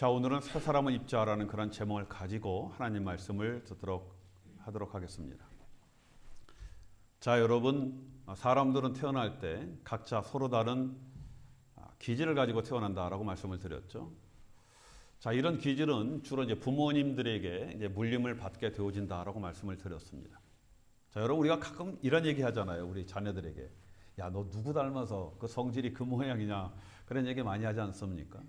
자, 오늘은 새 사람을 입자라는 그런 제목을 가지고 하나님 말씀을 듣도록 하도록 하겠습니다. 자, 여러분, 사람들은 태어날 때 각자 서로 다른 기질을 가지고 태어난다라고 말씀을 드렸죠. 자, 이런 기질은 주로 이제 부모님들에게 이제 물림을 받게 되어진다라고 말씀을 드렸습니다. 자, 여러분, 우리가 가끔 이런 얘기 하잖아요. 우리 자녀들에게. 야, 너 누구 닮아서 그 성질이 그 모양이냐. 그런 얘기 많이 하지 않습니까?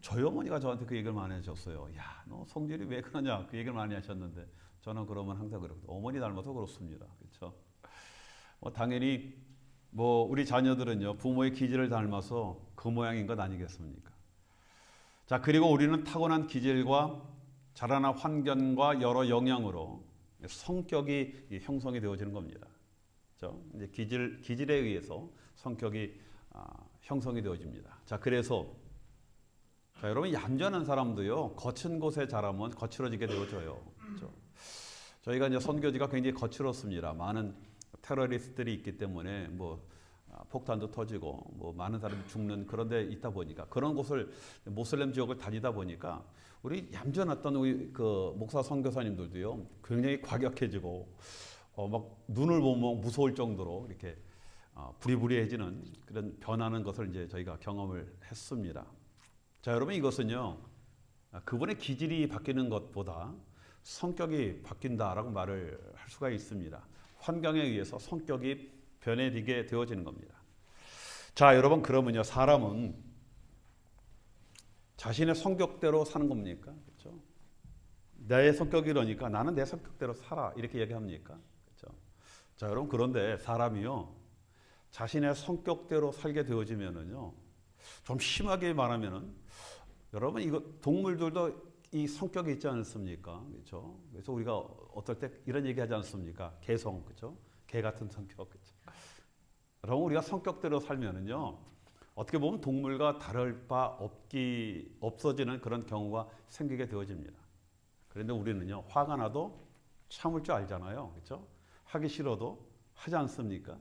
저희 어머니가 저한테 그 얘기를 많이 하셨어요. 야, 너 성질이 왜 그러냐. 그 얘기를 많이 하셨는데 저는 그러면 항상 그렇거든요. 어머니 닮아서 그렇습니다. 그렇죠? 당연히 우리 자녀들은요, 부모의 기질을 닮아서 그 모양인 것 아니겠습니까? 자, 그리고 우리는 타고난 기질과 자라난 환경과 여러 영향으로 성격이 형성이 되어지는 겁니다. 그렇죠? 이제 기질에 의해서 성격이 형성이 되어집니다. 자, 그래서 여러분, 얌전한 사람도요, 거친 곳에 자라면 거칠어지게 되어져요. 그렇죠? 저희가 이제 선교지가 굉장히 거칠었습니다. 많은 테러리스트들이 있기 때문에 폭탄도 터지고 많은 사람이 죽는 그런 데 있다 보니까, 그런 곳을 모슬렘 지역을 다니다 보니까 우리 얌전했던 우리 그 목사 선교사님들도요, 굉장히 과격해지고 막 눈을 보면 무서울 정도로 이렇게 부리부리해지는 그런 변하는 것을 이제 저희가 경험을 했습니다. 자, 여러분, 이것은요, 그분의 기질이 바뀌는 것보다 성격이 바뀐다라고 말을 할 수가 있습니다. 환경에 의해서 성격이 변해지게 되어지는 겁니다. 자, 여러분, 그러면요, 사람은 자신의 성격대로 사는 겁니까? 그렇죠? 내 성격이 이러니까 나는 내 성격대로 살아, 이렇게 얘기합니까? 그렇죠? 자, 여러분, 그런데 사람이요, 자신의 성격대로 살게 되어지면은요, 좀 심하게 말하면은, 여러분, 이거 동물들도 이 성격이 있지 않습니까? 그렇죠? 그래서 우리가 어떨 때 이런 얘기 하지 않습니까? 개성, 그렇죠? 개 같은 성격, 그렇죠? 여러분, 우리가 성격대로 살면은요, 어떻게 보면 동물과 다를 바 없어지는 그런 경우가 생기게 되어집니다. 그런데 우리는요, 화가 나도 참을 줄 알잖아요. 그렇죠? 하기 싫어도 하지 않습니까?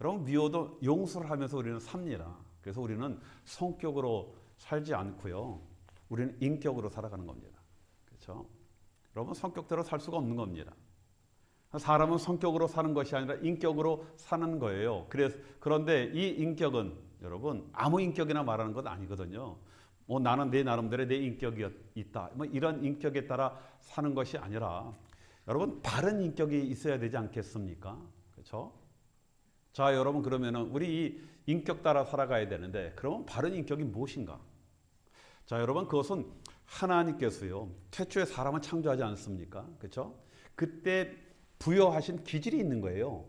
여러분, 미워도 용서를 하면서 우리는 삽니다. 그래서 우리는 성격으로 살지 않고요, 우리는 인격으로 살아가는 겁니다. 그렇죠? 여러분, 성격대로 살 수가 없는 겁니다. 사람은 성격으로 사는 것이 아니라 인격으로 사는 거예요. 그런데 이 인격은 여러분, 아무 인격이나 말하는 것 아니거든요. 나는 내 나름대로 내 인격이 있다, 이런 인격에 따라 사는 것이 아니라, 여러분, 바른 인격이 있어야 되지 않겠습니까? 그렇죠? 자, 여러분, 그러면은 우리 이 인격 따라 살아가야 되는데, 그러면 바른 인격이 무엇인가? 자, 여러분, 그것은 하나님께서요, 최초에 사람을 창조하지 않습니까? 그렇죠? 그때 부여하신 기질이 있는 거예요.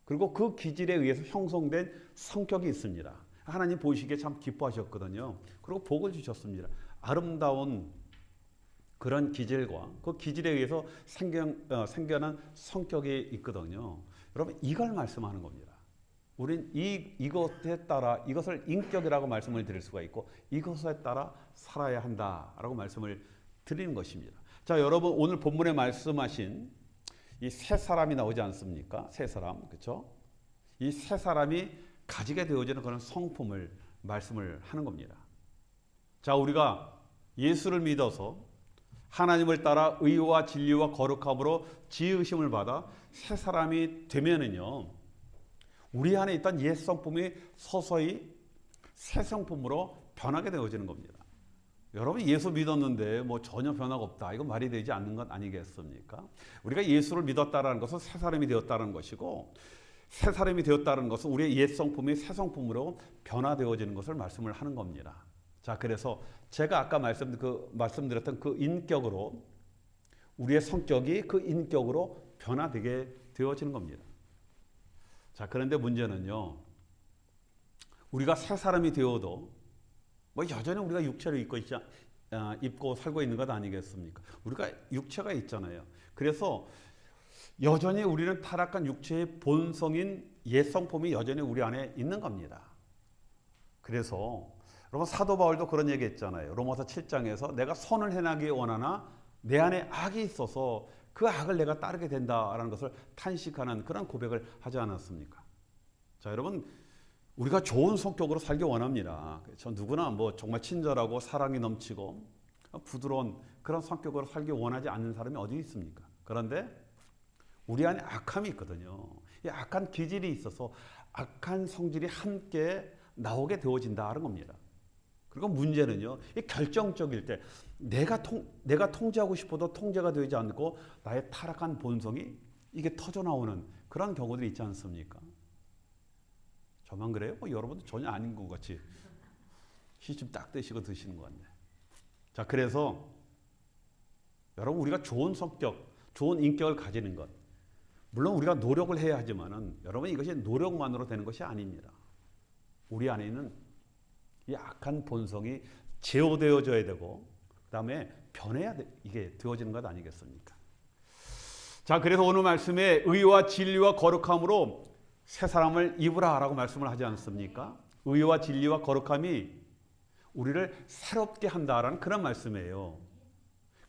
그리고 그 기질에 의해서 형성된 성격이 있습니다. 하나님 보시기에 참 기뻐하셨거든요. 그리고 복을 주셨습니다. 아름다운 그런 기질과 그 기질에 의해서 생겨난 성격이 있거든요. 여러분, 이걸 말씀하는 겁니다. 우린 이것에 따라, 이것을 인격이라고 말씀을 드릴 수가 있고, 이것에 따라 살아야 한다라고 말씀을 드리는 것입니다. 자, 여러분, 오늘 본문에 말씀하신 이 세 사람이 나오지 않습니까? 세 사람, 그렇죠? 이 세 사람이 가지게 되어지는 그런 성품을 말씀을 하는 겁니다. 자, 우리가 예수를 믿어서 하나님을 따라 의와 진리와 거룩함으로 지으심을 받아 새 사람이 되면은요, 우리 안에 있던 옛 성품이 서서히 새 성품으로 변하게 되어지는 겁니다. 여러분, 예수 믿었는데 전혀 변화가 없다, 이건 말이 되지 않는 것 아니겠습니까? 우리가 예수를 믿었다는 것은 새 사람이 되었다는 것이고, 새 사람이 되었다는 것은 우리의 옛 성품이 새 성품으로 변화되어지는 것을 말씀을 하는 겁니다. 자, 그래서 제가 아까 말씀드렸던 그 인격으로, 우리의 성격이 그 인격으로 변화되게 되어지는 겁니다. 자, 그런데 문제는요, 우리가 새 사람이 되어도 여전히 우리가 육체를 입고 살고 있는 것 아니겠습니까? 우리가 육체가 있잖아요. 그래서 여전히 우리는 타락한 육체의 본성인 옛 성품이 여전히 우리 안에 있는 겁니다. 그래서 여러분, 사도 바울도 그런 얘기 했잖아요. 로마서 7장에서 내가 선을 행하기 원하나 내 안에 악이 있어서 그 악을 내가 따르게 된다라는 것을 탄식하는 그런 고백을 하지 않았습니까? 자, 여러분, 우리가 좋은 성격으로 살기 원합니다. 저 누구나 뭐 정말 친절하고 사랑이 넘치고 부드러운 그런 성격으로 살기 원하지 않는 사람이 어디 있습니까? 그런데 우리 안에 악함이 있거든요. 이 악한 기질이 있어서 악한 성질이 함께 나오게 되어진다는 겁니다. 그리고 문제는요, 이 결정적일 때 내가 통제하고 싶어도 통제가 되지 않고 나의 타락한 본성이 이게 터져 나오는 그런 경우들이 있지 않습니까? 저만 그래요? 여러분도 전혀 아닌 것 같이 시침 딱 떼시고 드시는 것 같네. 자, 그래서 여러분 우리가 좋은 성격, 좋은 인격을 가지는 것, 물론 우리가 노력을 해야 하지만은 여러분 이것이 노력만으로 되는 것이 아닙니다. 우리 안에 있는 이 악한 본성이 제어되어져야 되고 그다음에 변해야 이게 되어지는 것 아니겠습니까? 자, 그래서 오늘 말씀에 의와 진리와 거룩함으로 새 사람을 입으라라고 말씀을 하지 않습니까? 의와 진리와 거룩함이 우리를 새롭게 한다라는 그런 말씀이에요.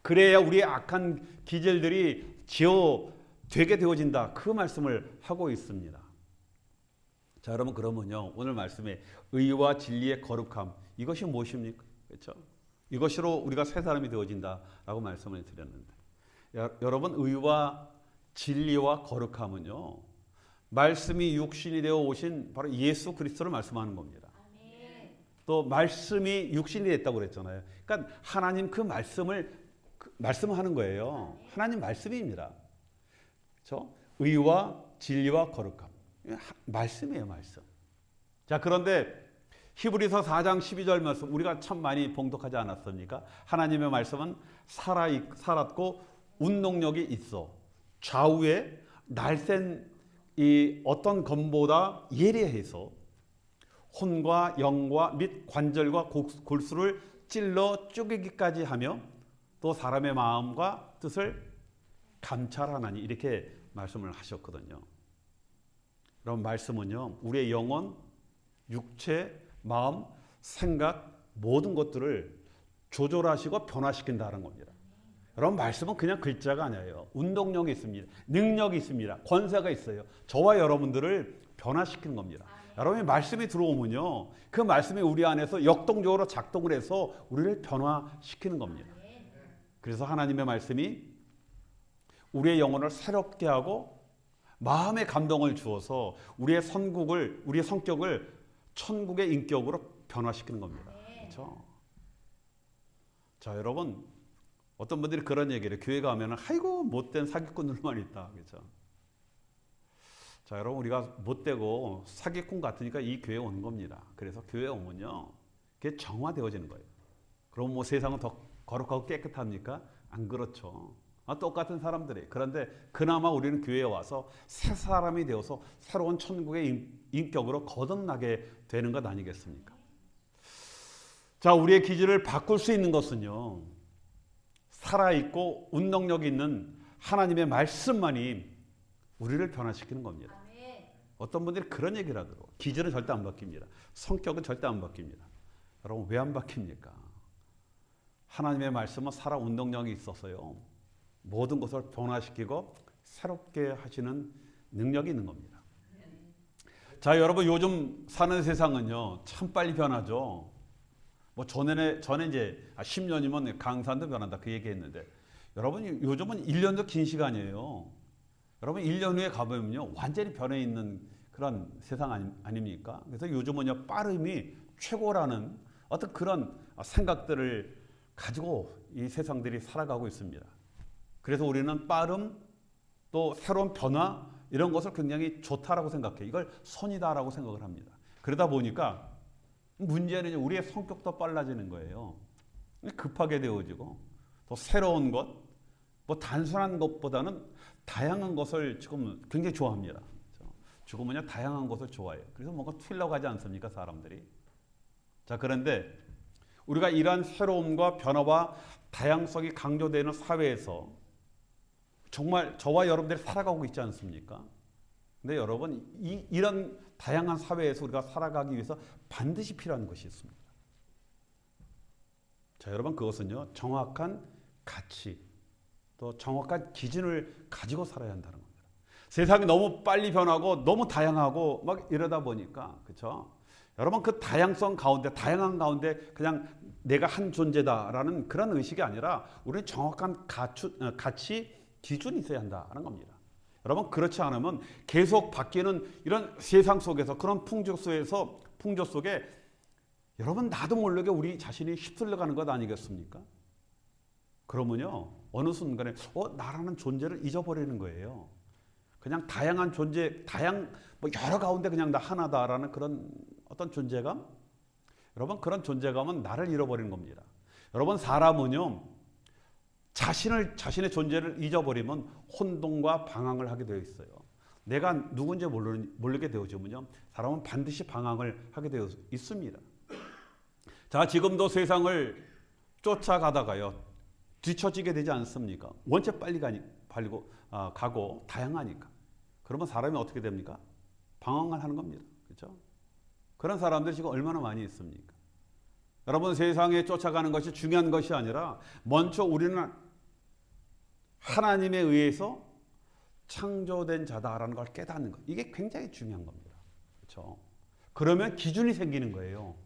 그래야 우리의 악한 기질들이 제어되게 되어진다. 그 말씀을 하고 있습니다. 자, 여러분 그러면요, 오늘 말씀에 의와 진리의 거룩함, 이것이 무엇입니까? 그렇죠? 이것으로 우리가 새 사람이 되어진다라고 말씀을 드렸는데, 여러분 의와 진리와 거룩함은요, 말씀이 육신이 되어 오신 바로 예수 그리스도를 말씀하는 겁니다. 또 말씀이 육신이 됐다고 그랬잖아요. 그러니까 하나님 그 말씀하는 거예요. 하나님 말씀입니다. 그렇죠? 의와 진리와 거룩함. 말씀이에요, 말씀. 자, 그런데 히브리서 4장 12절 말씀 우리가 참 많이 봉독하지 않았습니까? 하나님의 말씀은 살았고 운동력이 있어. 좌우에 날쌘 이 어떤 검보다 예리해서 혼과 영과 및 관절과 골수를 찔러 쪼개기까지 하며 또 사람의 마음과 뜻을 감찰하나니 이렇게 말씀을 하셨거든요. 그럼 말씀은요, 우리의 영혼, 육체, 마음, 생각 모든 것들을 조절하시고 변화시킨다는 겁니다. 여러분 말씀은 그냥 글자가 아니에요. 운동력이 있습니다. 능력이 있습니다. 권세가 있어요. 저와 여러분들을 변화시키는 겁니다. 여러분이 말씀이 들어오면요, 그 말씀이 우리 안에서 역동적으로 작동을 해서 우리를 변화시키는 겁니다. 그래서 하나님의 말씀이 우리의 영혼을 새롭게 하고 마음의 감동을 주어서 우리의 성격을 천국의 인격으로 변화시키는 겁니다. 그렇죠? 자, 여러분 어떤 분들이 그런 얘기를 해요. 교회 가면 아이고 못된 사기꾼들만 있다. 그렇죠? 자, 여러분 우리가 못되고 사기꾼 같으니까 이 교회에 오는 겁니다. 그래서 교회에 오면요, 그게 정화되어지는 거예요. 그럼 뭐 세상은 더 거룩하고 깨끗합니까? 안 그렇죠. 똑같은 사람들이. 그런데 그나마 우리는 교회에 와서 새 사람이 되어서 새로운 천국의 인격으로 거듭나게 되는 것 아니겠습니까? 자, 우리의 기질을 바꿀 수 있는 것은요, 살아있고 운동력 있는 하나님의 말씀만이 우리를 변화시키는 겁니다. 어떤 분들이 그런 얘기를 하더라고요. 기질은 절대 안 바뀝니다. 성격은 절대 안 바뀝니다. 여러분 왜 안 바뀝니까? 하나님의 말씀은 살아 운동력이 있어서요, 모든 것을 변화시키고 새롭게 하시는 능력이 있는 겁니다. 자, 여러분 요즘 사는 세상은요 참 빨리 변하죠. 뭐 전에 이제 10년이면 강산도 변한다 그 얘기했는데, 여러분 요즘은 1년도 긴 시간이에요. 여러분 1년 후에 가보면요 완전히 변해 있는 그런 세상 아닙니까? 그래서 요즘은요 빠름이 최고라는 어떤 그런 생각들을 가지고 이 세상들이 살아가고 있습니다. 그래서 우리는 빠름 또 새로운 변화 이런 것을 굉장히 좋다라고 생각해요. 이걸 선이다라고 생각을 합니다. 그러다 보니까 문제는 우리의 성격도 빨라지는 거예요. 급하게 되어지고 또 새로운 것, 뭐 단순한 것보다는 다양한 것을 지금 굉장히 좋아합니다. 지금은요 다양한 것을 좋아해요. 그래서 뭔가 튀려고 하지 않습니까, 사람들이? 자, 그런데 우리가 이러한 새로움과 변화와 다양성이 강조되는 사회에서 정말 저와 여러분들이 살아가고 있지 않습니까? 근데 여러분 이런 다양한 사회에서 우리가 살아가기 위해서 반드시 필요한 것이 있습니다. 자, 여러분 그것은요 정확한 가치 또 정확한 기준을 가지고 살아야 한다는 겁니다. 세상이 너무 빨리 변하고 너무 다양하고 막 이러다 보니까, 그렇죠? 여러분 그 다양성 가운데 다양한 가운데 그냥 내가 한 존재다라는 그런 의식이 아니라 우리는 정확한 가치 기준이 있어야 한다는 겁니다. 여러분 그렇지 않으면 계속 바뀌는 이런 세상 속에서 그런 풍조 속에 여러분 나도 모르게 우리 자신이 휩쓸려가는 것 아니겠습니까? 그러면요 어느 순간에 나라는 존재를 잊어버리는 거예요. 그냥 다양한 존재, 여러 가운데 그냥 나 하나다라는 그런 어떤 존재감? 여러분 그런 존재감은 나를 잃어버리는 겁니다. 여러분 사람은요 자신의 존재를 잊어버리면 혼돈과 방황을 하게 되어 있어요. 내가 누군지 모르게 되어지면요 사람은 반드시 방황을 하게 되어 있습니다. 자 지금도 세상을 쫓아가다가요 뒤처지게 되지 않습니까? 원체 빨리 가고 다양하니까. 그러면 사람이 어떻게 됩니까? 방황을 하는 겁니다. 그렇죠? 그런 사람들이 지금 얼마나 많이 있습니까? 여러분 세상에 쫓아가는 것이 중요한 것이 아니라 먼저 우리는 하나님에 의해서 창조된 자다라는 걸 깨닫는 것. 이게 굉장히 중요한 겁니다. 그렇죠? 그러면 기준이 생기는 거예요.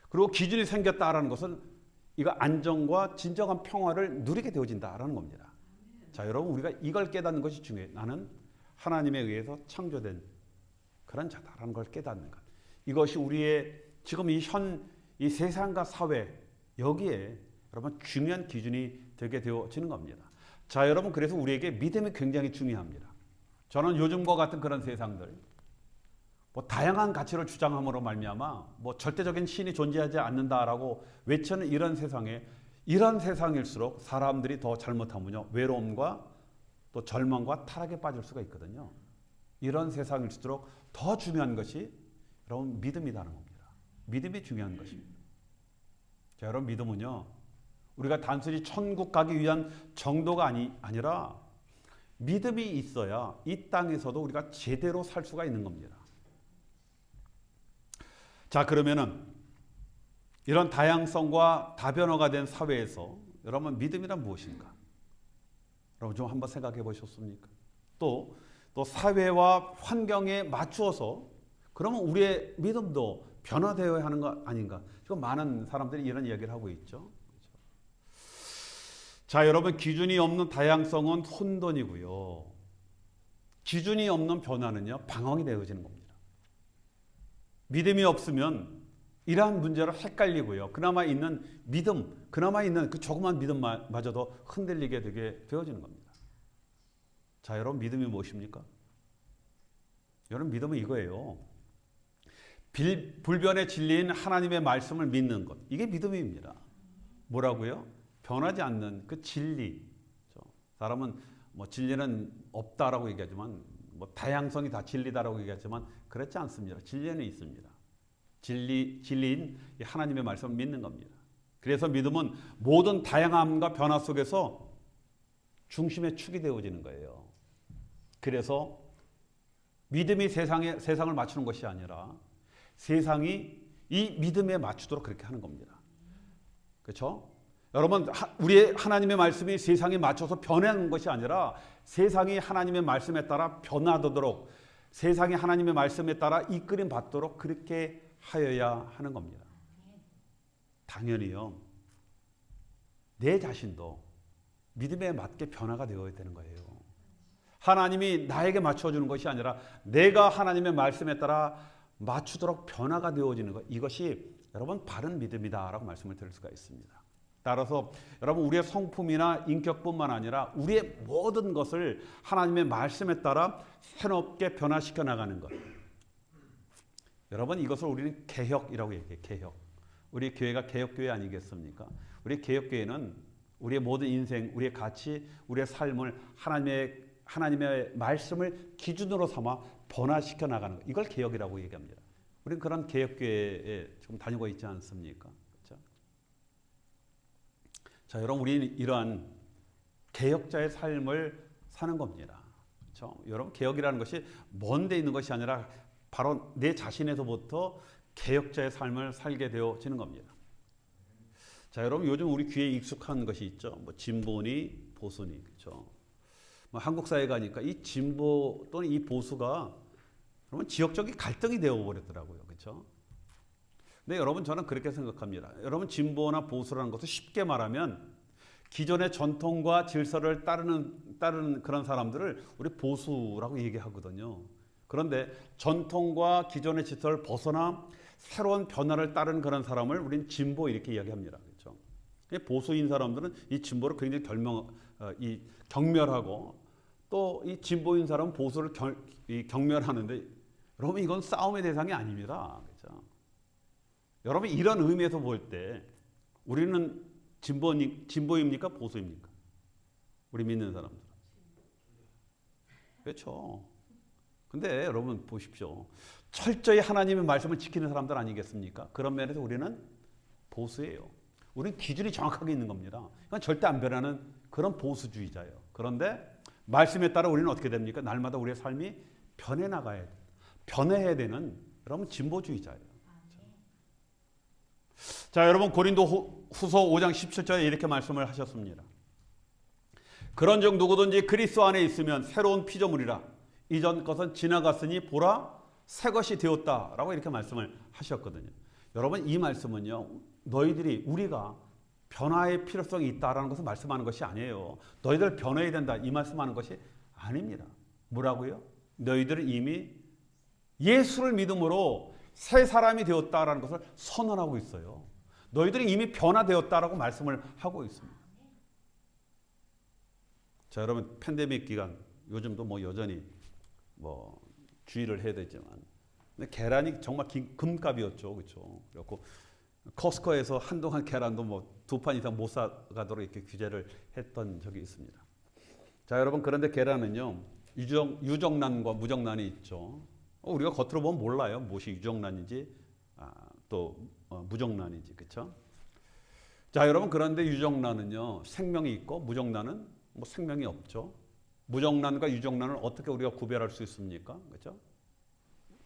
그리고 기준이 생겼다라는 것은 이거 안정과 진정한 평화를 누리게 되어진다라는 겁니다. 자, 여러분 우리가 이걸 깨닫는 것이 중요해요. 나는 하나님에 의해서 창조된 그런 자다라는 걸 깨닫는 것. 이것이 우리의 지금 이 세상과 사회 여기에 여러분 중요한 기준이 되게 되어지는 겁니다. 자, 여러분 그래서 우리에게 믿음이 굉장히 중요합니다. 저는 요즘과 같은 그런 세상들 다양한 가치를 주장함으로 말미암아 절대적인 신이 존재하지 않는다라고 외치는 이런 세상일수록 사람들이 더 잘못하면요 외로움과 또 절망과 타락에 빠질 수가 있거든요. 이런 세상일수록 더 중요한 것이 여러분 믿음이라는 겁니다. 믿음이 중요한 것입니다. 자, 여러분 믿음은요 우리가 단순히 천국 가기 위한 정도가 아니라 믿음이 있어야 이 땅에서도 우리가 제대로 살 수가 있는 겁니다. 자, 그러면은 이런 다양성과 다변화가 된 사회에서 여러분 믿음이란 무엇인가? 여러분 좀 한번 생각해 보셨습니까? 또 사회와 환경에 맞추어서 그러면 우리의 믿음도 변화되어야 하는 거 아닌가? 지금 많은 사람들이 이런 이야기를 하고 있죠. 그렇죠? 자, 여러분 기준이 없는 다양성은 혼돈이고요. 기준이 없는 변화는요 방황이 되어지는 겁니다. 믿음이 없으면 이러한 문제로 헷갈리고요. 그나마 있는 그 조그만 믿음마저도 흔들리게 되게 되어지는 겁니다. 자, 여러분 믿음이 무엇입니까? 여러분 믿음은 이거예요. 불변의 진리인 하나님의 말씀을 믿는 것. 이게 믿음입니다. 뭐라고요? 변하지 않는 그 진리. 사람은 진리는 없다라고 얘기하지만 다양성이 다 진리다라고 얘기하지만 그렇지 않습니다. 진리는 있습니다. 진리인 하나님의 말씀을 믿는 겁니다. 그래서 믿음은 모든 다양함과 변화 속에서 중심의 축이 되어지는 거예요. 그래서 믿음이 세상을 맞추는 것이 아니라 세상이 이 믿음에 맞추도록 그렇게 하는 겁니다. 그렇죠? 여러분 우리의 하나님의 말씀이 세상에 맞춰서 변하는 것이 아니라 세상이 하나님의 말씀에 따라 변화되도록 세상이 하나님의 말씀에 따라 이끌림 받도록 그렇게 하여야 하는 겁니다. 당연히요. 내 자신도 믿음에 맞게 변화가 되어야 되는 거예요. 하나님이 나에게 맞춰주는 것이 아니라 내가 하나님의 말씀에 따라 맞추도록 변화가 되어지는 것. 이것이 여러분 바른 믿음이다라고 말씀을 드릴 수가 있습니다. 따라서 여러분 우리의 성품이나 인격뿐만 아니라 우리의 모든 것을 하나님의 말씀에 따라 새롭게 변화시켜 나가는 것. 여러분 이것을 우리는 개혁이라고 얘기해요. 개혁. 우리 교회가 개혁교회 아니겠습니까? 우리 개혁교회는 우리의 모든 인생, 우리의 가치, 우리의 삶을 하나님의 말씀을 기준으로 삼아 변화시켜 나가는 것. 이걸 개혁이라고 얘기합니다. 우리는 그런 개혁교회에 지금 다니고 있지 않습니까? 그렇죠? 자, 여러분 우리는 이러한 개혁자의 삶을 사는 겁니다. 그렇죠? 여러분 개혁이라는 것이 먼 데 있는 것이 아니라 바로 내 자신에서부터 개혁자의 삶을 살게 되어지는 겁니다. 자, 여러분 요즘 우리 귀에 익숙한 것이 있죠. 진보니 보수니, 그렇죠. 한국 사회 가니까 이 진보 또는 이 보수가 여러분 지역적인 갈등이 되어 버렸더라고요, 그렇죠. 근데 여러분 저는 그렇게 생각합니다. 여러분 진보나 보수라는 것을 쉽게 말하면 기존의 전통과 질서를 따르는 그런 사람들을 우리 보수라고 얘기하거든요. 그런데 전통과 기존의 질서를 벗어나 새로운 변화를 따르는 그런 사람을 우리는 진보 이렇게 이야기합니다. 그렇죠? 보수인 사람들은 이 진보를 굉장히 경멸하고 또 이 진보인 사람은 보수를 경멸하는데 여러분 이건 싸움의 대상이 아닙니다. 그렇죠? 여러분 이런 의미에서 볼 때 우리는 진보입니까? 보수입니까? 우리 믿는 사람들. 그렇죠. 근데 여러분 보십시오. 철저히 하나님의 말씀을 지키는 사람들 아니겠습니까? 그런 면에서 우리는 보수예요. 우리는 기준이 정확하게 있는 겁니다. 그건 절대 안 변하는 그런 보수주의자예요. 그런데 말씀에 따라 우리는 어떻게 됩니까? 날마다 우리의 삶이 변해야 되는 여러분 진보주의자예요. 자, 여러분 고린도 후서 5장 17절에 이렇게 말씀을 하셨습니다. 그런즉 누구든지 그리스도 안에 있으면 새로운 피조물이라 이전 것은 지나갔으니 보라 새 것이 되었다라고 이렇게 말씀을 하셨거든요. 여러분 이 말씀은요. 우리가 변화의 필요성이 있다라는 것을 말씀하는 것이 아니에요. 너희들 변해야 된다 이 말씀하는 것이 아닙니다. 뭐라고요? 너희들은 이미 예수를 믿음으로 새 사람이 되었다라는 것을 선언하고 있어요. 너희들이 이미 변화되었다라고 말씀을 하고 있습니다. 자, 여러분 팬데믹 기간 요즘도 뭐 여전히 뭐 주의를 해야 되지만 근데 계란이 정말 금값이었죠. 그렇죠? 그래갖고 커스코에서 한동안 계란도 뭐 2판 이상 못 사가도록 이렇게 규제를 했던 적이 있습니다. 자, 여러분 그런데 계란은요. 유정란과 무정란이 있죠. 우리가 겉으로 보면 몰라요. 무엇이 유정란인지 또 무정란인지. 그렇죠? 자, 여러분 그런데 유정란은요. 생명이 있고 무정란은 뭐 생명이 없죠. 무정란과 유정란을 어떻게 우리가 구별할 수 있습니까? 그렇죠?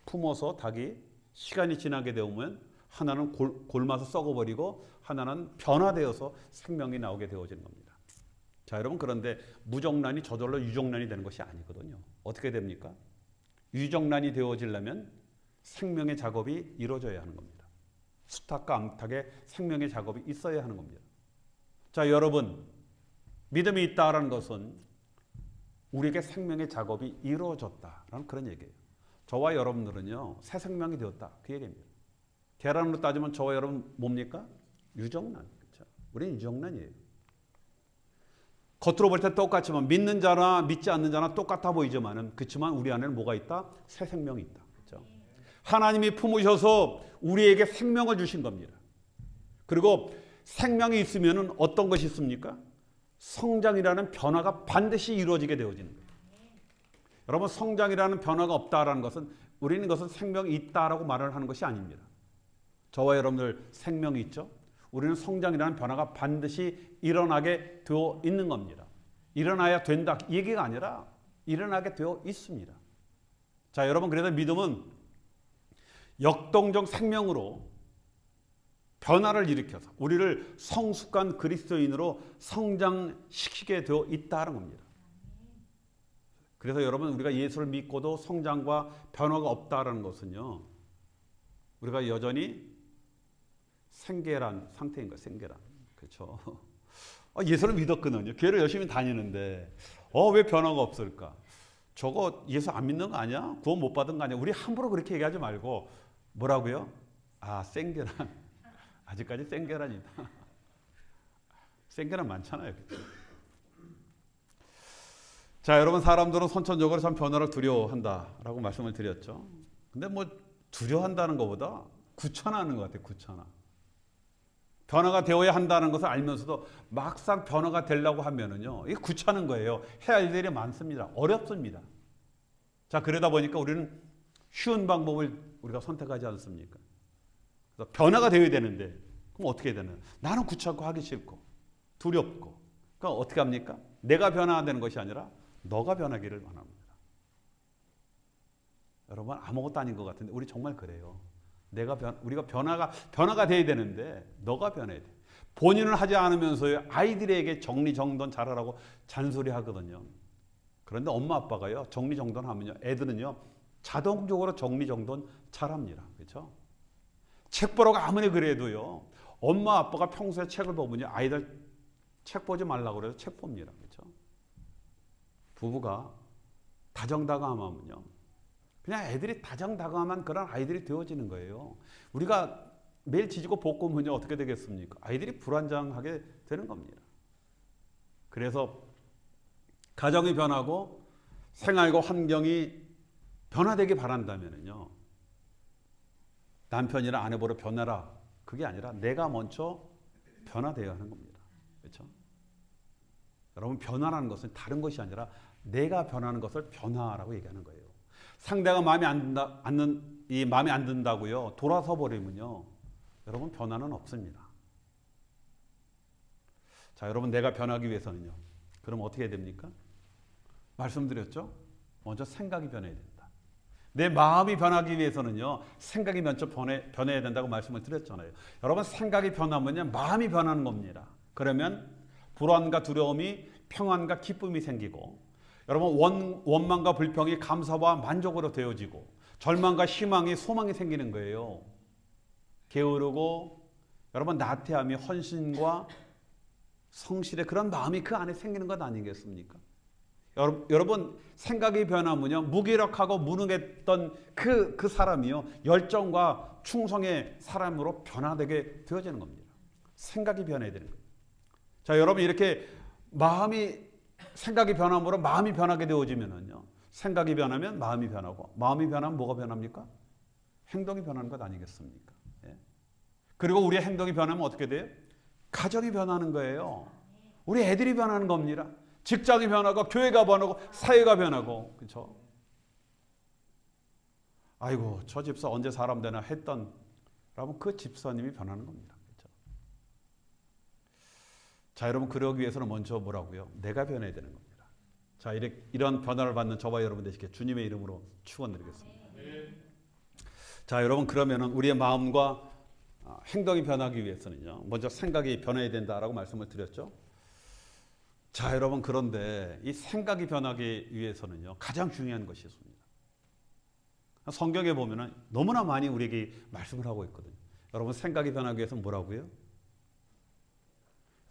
품어서 닭이 시간이 지나게 되면 하나는 골마서 썩어버리고 하나는 변화되어서 생명이 나오게 되어지는 겁니다. 자, 여러분 그런데 무정란이 저절로 유정란이 되는 것이 아니거든요. 어떻게 됩니까? 유정란이 되어지려면 생명의 작업이 이루어져야 하는 겁니다. 수탉과 암탉의 생명의 작업이 있어야 하는 겁니다. 자, 여러분 믿음이 있다라는 것은 우리에게 생명의 작업이 이루어졌다라는 그런 얘기예요. 저와 여러분들은요 새 생명이 되었다 그 얘기입니다. 계란으로 따지면 저와 여러분 뭡니까? 유정란. 그렇죠? 우리는 유정란이에요. 겉으로 볼 때 똑같지만 믿는 자나 믿지 않는 자나 똑같아 보이지만은 그렇지만 우리 안에는 뭐가 있다? 새 생명이 있다. 그렇죠? 하나님이 품으셔서 우리에게 생명을 주신 겁니다. 그리고 생명이 있으면은 어떤 것이 있습니까? 성장이라는 변화가 반드시 이루어지게 되어지는 거예요. 여러분 성장이라는 변화가 없다라는 것은 우리는 이것은 생명이 있다라고 말을 하는 것이 아닙니다. 저와 여러분들 생명이 있죠. 우리는 성장이라는 변화가 반드시 일어나게 되어 있는 겁니다. 일어나야 된다 얘기가 아니라 일어나게 되어 있습니다. 자, 여러분 그래서 믿음은 역동적 생명으로 변화를 일으켜서 우리를 성숙한 그리스도인으로 성장시키게 되어 있다는 겁니다. 그래서 여러분 우리가 예수를 믿고도 성장과 변화가 없다는 것은요. 우리가 여전히 생계란 상태인 거예요. 생계란. 그렇죠. 예수를 믿었거든요. 교회를 열심히 다니는데 왜 변화가 없을까? 저거 예수 안 믿는 거 아니야? 구원 못 받은 거 아니야? 우리 함부로 그렇게 얘기하지 말고 뭐라고요? 생계란. 아직까지 생계란이다. 생계란 많잖아요. 그렇죠? 자, 여러분 사람들은 선천적으로 참 변화를 두려워한다라고 말씀을 드렸죠. 근데 뭐 두려워한다는 것보다 구천하는 것 같아요. 구천하. 변화가 되어야 한다는 것을 알면서도 막상 변화가 되려고 하면은요, 이게 구차는 거예요. 해야 할 일이 많습니다. 어렵습니다. 자, 그러다 보니까 우리는 쉬운 방법을 우리가 선택하지 않습니까? 그래서 변화가 되어야 되는데, 그럼 어떻게 되나? 나는 구차고 하기 싫고, 두렵고. 그러니까 어떻게 합니까? 내가 변화되는 것이 아니라 너가 변하기를 원합니다. 여러분, 아무것도 아닌 것 같은데, 우리 정말 그래요. 우리가 변화가 돼야 되는데 너가 변해야 돼. 본인은 하지 않으면서 아이들에게 정리정돈 잘하라고 잔소리하거든요. 그런데 엄마 아빠가요 정리정돈 하면요 애들은요 자동적으로 정리정돈 잘합니다. 그렇죠? 책 보라고 아무리 그래도요. 엄마 아빠가 평소에 책을 보면요. 아이들 책 보지 말라고 그래서 책 봅니다. 그렇죠? 부부가 다정다감하면요. 그냥 애들이 다정다감한 그런 아이들이 되어지는 거예요. 우리가 매일 지지고 볶으면요. 어떻게 되겠습니까? 아이들이 불안정하게 되는 겁니다. 그래서 가정이 변하고 생활과 환경이 변화되기 바란다면요. 남편이나 아내보러 변해라. 그게 아니라 내가 먼저 변화되어야 하는 겁니다. 그렇죠? 여러분 변화라는 것은 다른 것이 아니라 내가 변하는 것을 변화라고 얘기하는 거예요. 상대가 마음에 안 든다고요. 돌아서 버리면요. 여러분 변화는 없습니다. 자, 여러분 내가 변하기 위해서는요. 그럼 어떻게 해야 됩니까? 말씀드렸죠? 먼저 생각이 변해야 된다. 내 마음이 변하기 위해서는요. 생각이 먼저 변해야 된다고 말씀을 드렸잖아요. 여러분 생각이 변하면요. 마음이 변하는 겁니다. 그러면 불안과 두려움이 평안과 기쁨이 생기고 여러분 원망과 불평이 감사와 만족으로 되어지고 절망과 희망이 소망이 생기는 거예요. 게으르고 여러분 나태함이 헌신과 성실의 그런 마음이 그 안에 생기는 것 아니겠습니까? 여러분 생각이 변하면요. 무기력하고 무능했던 그 사람이요. 열정과 충성의 사람으로 변화되게 되어지는 겁니다. 생각이 변해야 되는 거예요. 자, 여러분 이렇게 생각이 변함으로 마음이 변하게 되어지면은요. 생각이 변하면 마음이 변하고 마음이 변하면 뭐가 변합니까? 행동이 변하는 것 아니겠습니까? 예. 그리고 우리의 행동이 변하면 어떻게 돼요? 가정이 변하는 거예요. 우리 애들이 변하는 겁니다. 직장이 변하고 교회가 변하고 사회가 변하고 그렇죠? 아이고 저 집사 언제 사람 되나 했던 라면 그 집사님이 변하는 겁니다. 그렇죠? 자, 여러분 그러기 위해서는 먼저 뭐라고요? 내가 변해야 되는 겁니다. 자, 이런 변화를 받는 저와 여러분 되시게 주님의 이름으로 축원드리겠습니다. 자, 여러분 그러면은 우리의 마음과 행동이 변하기 위해서는요. 먼저 생각이 변해야 된다라고 말씀을 드렸죠. 자, 여러분 그런데 이 생각이 변하기 위해서는요. 가장 중요한 것이 있습니다. 성경에 보면은 너무나 많이 우리에게 말씀을 하고 있거든요. 여러분 생각이 변하기 위해서 뭐라고요?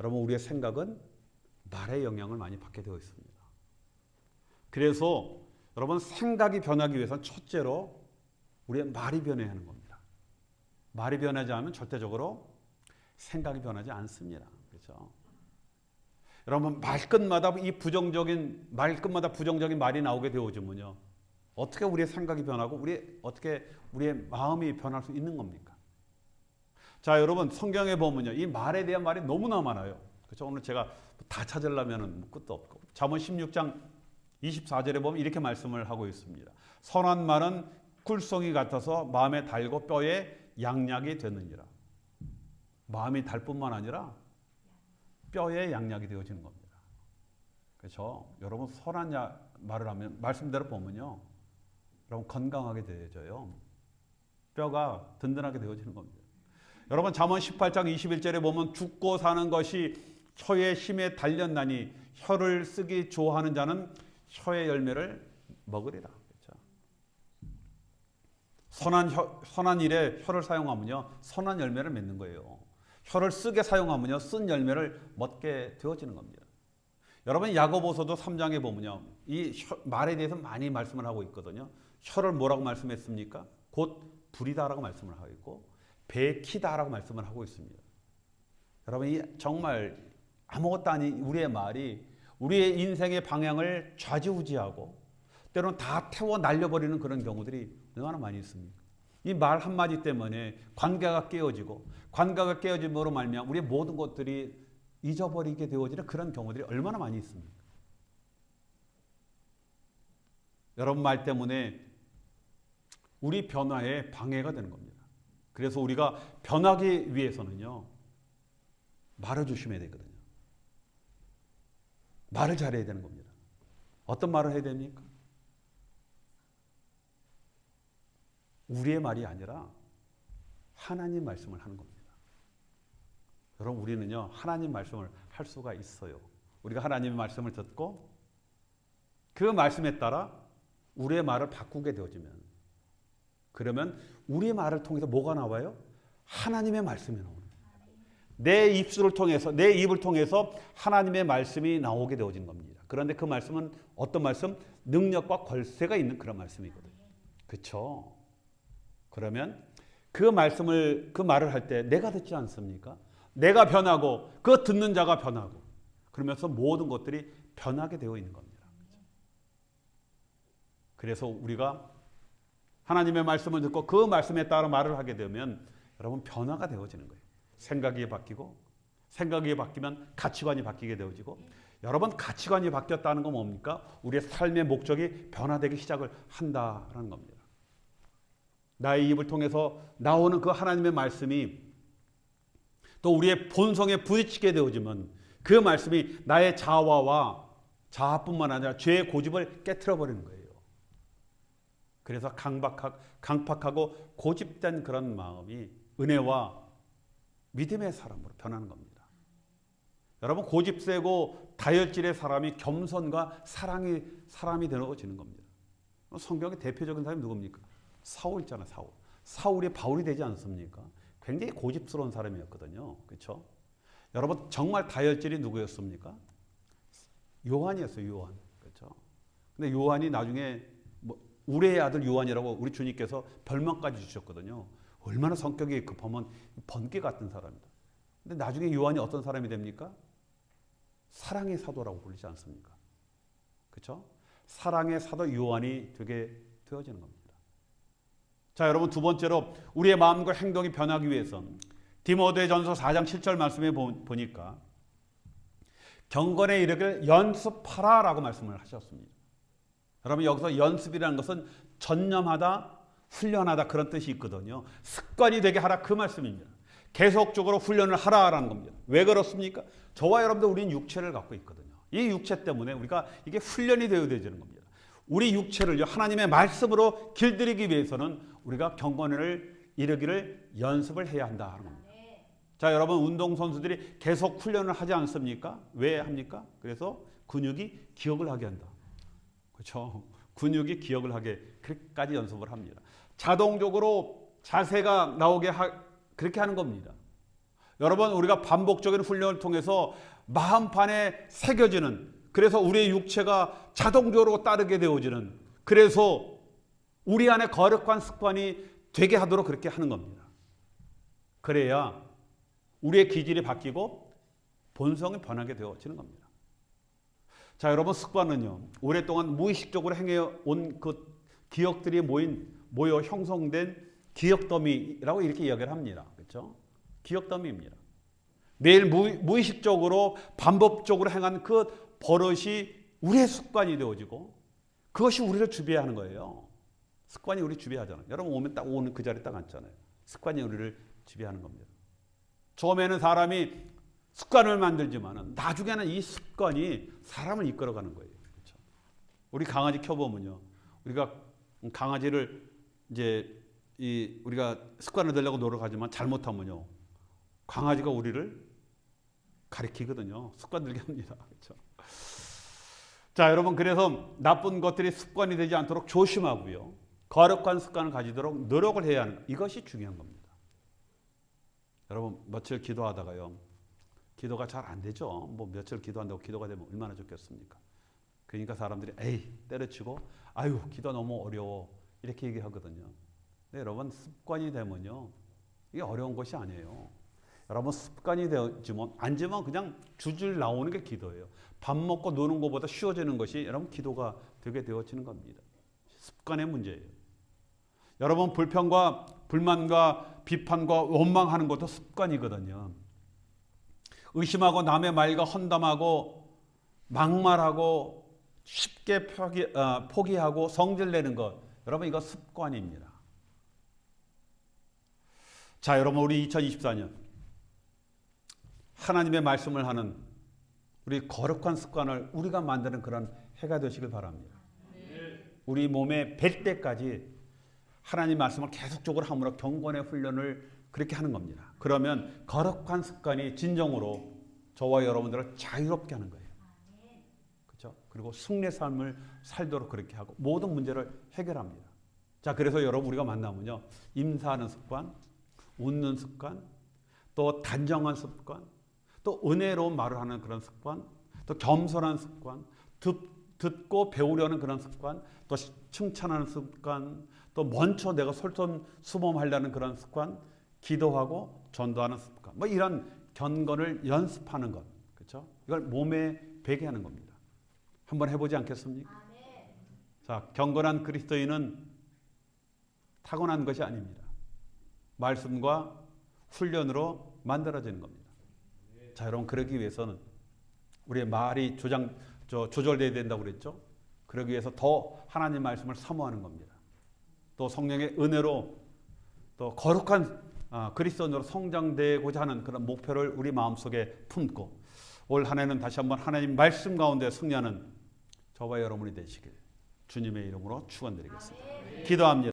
여러분 우리의 생각은 말의 영향을 많이 받게 되어 있습니다. 그래서 여러분 생각이 변하기 위해서는 첫째로 우리의 말이 변해야 하는 겁니다. 말이 변하지 않으면 절대적으로 생각이 변하지 않습니다. 그렇죠? 여러분 말끝마다 부정적인 말이 나오게 되어지면요. 어떻게 우리의 생각이 변하고 어떻게 우리의 마음이 변할 수 있는 겁니까? 자, 여러분 성경에 보면요. 이 말에 대한 말이 너무나 많아요. 그렇죠? 오늘 제가 다 찾으려면 끝도 없고. 잠언 16장 24절에 보면 이렇게 말씀을 하고 있습니다. 선한 말은 꿀송이 같아서 마음에 달고 뼈에 양약이 되느니라. 마음이 달 뿐만 아니라 뼈에 양약이 되어지는 겁니다. 그렇죠? 여러분 선한 말을 하면 말씀대로 보면요. 여러분 건강하게 되어져요. 뼈가 든든하게 되어지는 겁니다. 여러분 잠언 18장 21절에 보면 죽고 사는 것이 혀의 힘에 달렸나니 혀를 쓰기 좋아하는 자는 혀의 열매를 먹으리라. 그렇죠? 선한 일에 혀를 사용하면요. 선한 열매를 맺는 거예요. 혀를 쓰게 사용하면요. 쓴 열매를 먹게 되어지는 겁니다. 여러분 야고보서도 3장에 보면요. 이 말에 대해서 많이 말씀을 하고 있거든요. 혀를 뭐라고 말씀했습니까? 곧 불이다라고 말씀을 하고 있고 배키다라고 말씀을 하고 있습니다. 여러분 정말 아무것도 아닌 우리의 말이 우리의 인생의 방향을 좌지우지하고 때로는 다 태워 날려버리는 그런 경우들이 얼마나 많이 있습니까? 이 말 한마디 때문에 관계가 깨어지고 관계가 깨어짐으로 말미암아 우리의 모든 것들이 잊어버리게 되어지는 그런 경우들이 얼마나 많이 있습니까? 여러분 말 때문에 우리 변화에 방해가 되는 겁니다. 그래서 우리가 변하기 위해서는요. 말을 조심해야 되거든요. 말을 잘해야 되는 겁니다. 어떤 말을 해야 됩니까? 우리의 말이 아니라 하나님 말씀을 하는 겁니다. 여러분 우리는요. 하나님 말씀을 할 수가 있어요. 우리가 하나님의 말씀을 듣고 그 말씀에 따라 우리의 말을 바꾸게 되어지면 그러면 우리의 말을 통해서 뭐가 나와요? 하나님의 말씀이 나오는 거예요. 내 입술을 통해서, 내 입을 통해서 하나님의 말씀이 나오게 되어진 겁니다. 그런데 그 말씀은 어떤 말씀? 능력과 권세가 있는 그런 말씀이거든요. 그렇죠? 그러면 그 말을 할 때 내가 듣지 않습니까? 내가 변하고 그 듣는 자가 변하고 그러면서 모든 것들이 변하게 되어 있는 겁니다. 그래서 우리가 하나님의 말씀을 듣고 그 말씀에 따라 말을 하게 되면 여러분 변화가 되어지는 거예요. 생각이 바뀌고 생각이 바뀌면 가치관이 바뀌게 되어지고 여러분 가치관이 바뀌었다는 건 뭡니까? 우리의 삶의 목적이 변화되기 시작을 한다라는 겁니다. 나의 입을 통해서 나오는 그 하나님의 말씀이 또 우리의 본성에 부딪히게 되어지면 그 말씀이 나의 자아뿐만 아니라 죄의 고집을 깨트려 버리는 거예요. 그래서 강팍하고 고집된 그런 마음이 은혜와 믿음의 사람으로 변하는 겁니다. 여러분 고집세고 다혈질의 사람이 겸손과 사람이 되어지는 겁니다. 성경의 대표적인 사람이 누굽니까? 사울 있잖아요. 사울이 바울이 되지 않습니까? 굉장히 고집스러운 사람이었거든요. 그렇죠? 여러분 정말 다혈질이 누구였습니까? 요한이었어요. 요한. 그렇죠? 근데 요한이 나중에 우레의 아들 요한이라고 우리 주님께서 별명까지 주셨거든요. 얼마나 성격이 급하면 번개 같은 사람이다. 근데 나중에 요한이 어떤 사람이 됩니까? 사랑의 사도라고 불리지 않습니까? 그렇죠? 사랑의 사도 요한이 되게 되어지는 겁니다. 자, 여러분 두 번째로 우리의 마음과 행동이 변하기 위해서 디모데전서 4장 7절 말씀에 보니까 경건에 이르기를 연습하라라고 말씀을 하셨습니다. 여러분 여기서 연습이라는 것은 전념하다, 훈련하다 그런 뜻이 있거든요. 습관이 되게 하라 그 말씀입니다. 계속적으로 훈련을 하라라는 겁니다. 왜 그렇습니까? 저와 여러분들 우리는 육체를 갖고 있거든요. 이 육체 때문에 우리가 이게 훈련이 되어야 되는 겁니다. 우리 육체를 하나님의 말씀으로 길들이기 위해서는 우리가 경건을 이루기를 연습을 해야 한다는 겁니다. 자, 여러분 운동선수들이 계속 훈련을 하지 않습니까? 왜 합니까? 그래서 근육이 기억을 하게 한다. 그렇죠? 근육이 기억을 하게 그렇게까지 연습을 합니다. 자동적으로 자세가 나오게 그렇게 하는 겁니다. 여러분 우리가 반복적인 훈련을 통해서 마음판에 새겨지는 그래서 우리의 육체가 자동적으로 따르게 되어지는 그래서 우리 안에 거룩한 습관이 되게 하도록 그렇게 하는 겁니다. 그래야 우리의 기질이 바뀌고 본성이 변하게 되어지는 겁니다. 자, 여러분 습관은요. 오랫동안 무의식적으로 행해온 그 기억들이 모여 형성된 기억더미라고 이렇게 이야기를 합니다. 그렇죠? 기억더미입니다. 매일 무의식적으로 반복적으로 행한 그 버릇이 우리의 습관이 되어지고 그것이 우리를 주비하는 거예요. 습관이 우리 주비하잖아요. 여러분 오면 딱 오는 그 자리에 딱 앉잖아요. 습관이 우리를 주비하는 겁니다. 처음에는 사람이 습관을 만들지만은 나중에는 이 습관이 사람을 이끌어가는 거예요. 그렇죠? 우리 강아지 켜보면요. 우리가 강아지를 이제 우리가 습관을 들려고 노력하지만 잘못하면요. 강아지가 우리를 가리키거든요. 습관 들게 합니다. 그렇죠? 자, 여러분 그래서 나쁜 것들이 습관이 되지 않도록 조심하고요. 거룩한 습관을 가지도록 노력을 해야 하는 이것이 중요한 겁니다. 여러분 며칠 기도하다가요. 기도가 잘 안 되죠. 뭐 며칠 기도한다고 기도가 되면 얼마나 좋겠습니까? 그러니까 사람들이 에이 때려치고 아유 기도 너무 어려워 이렇게 얘기하거든요. 근데 여러분 습관이 되면요. 이게 어려운 것이 아니에요. 여러분 습관이 되어지면 앉으면 그냥 줄줄 나오는 게 기도예요. 밥 먹고 노는 것보다 쉬워지는 것이 여러분 기도가 되게 되어지는 겁니다. 습관의 문제예요. 여러분 불평과 불만과 비판과 원망하는 것도 습관이거든요. 의심하고 남의 말과 헌담하고 막말하고 쉽게 포기하고 성질내는 것 여러분 이거 습관입니다. 자, 여러분 우리 2024년 하나님의 말씀을 하는 우리 거룩한 습관을 우리가 만드는 그런 해가 되시길 바랍니다. 우리 몸에 뵐 때까지 하나님 말씀을 계속적으로 함으로 경건의 훈련을 그렇게 하는 겁니다. 그러면 거룩한 습관이 진정으로 저와 여러분들을 자유롭게 하는 거예요. 그렇죠? 그리고 승리의 삶을 살도록 그렇게 하고 모든 문제를 해결합니다. 자, 그래서 여러분 우리가 만나면요. 임사하는 습관, 웃는 습관, 또 단정한 습관, 또 은혜로운 말을 하는 그런 습관, 또 겸손한 습관, 듣고 배우려는 그런 습관, 또 칭찬하는 습관, 또 먼저 내가 솔선수범하려는 그런 습관, 기도하고 전도하는 습관, 뭐 이런 경건을 연습하는 것, 그렇죠? 이걸 몸에 배게 하는 겁니다. 한번 해보지 않겠습니까? 자, 경건한 그리스도인은 타고난 것이 아닙니다. 말씀과 훈련으로 만들어지는 겁니다. 자, 여러분, 그러기 위해서는 우리의 말이 조절돼야 된다고 그랬죠? 그러기 위해서 더 하나님 말씀을 사모하는 겁니다. 또 성령의 은혜로 또 거룩한 그리스도인으로 성장되고자 하는 그런 목표를 우리 마음속에 품고 올 한 해는 다시 한번 하나님 말씀 가운데 승리하는 저와 여러분이 되시길 주님의 이름으로 축원드리겠습니다. 기도합니다.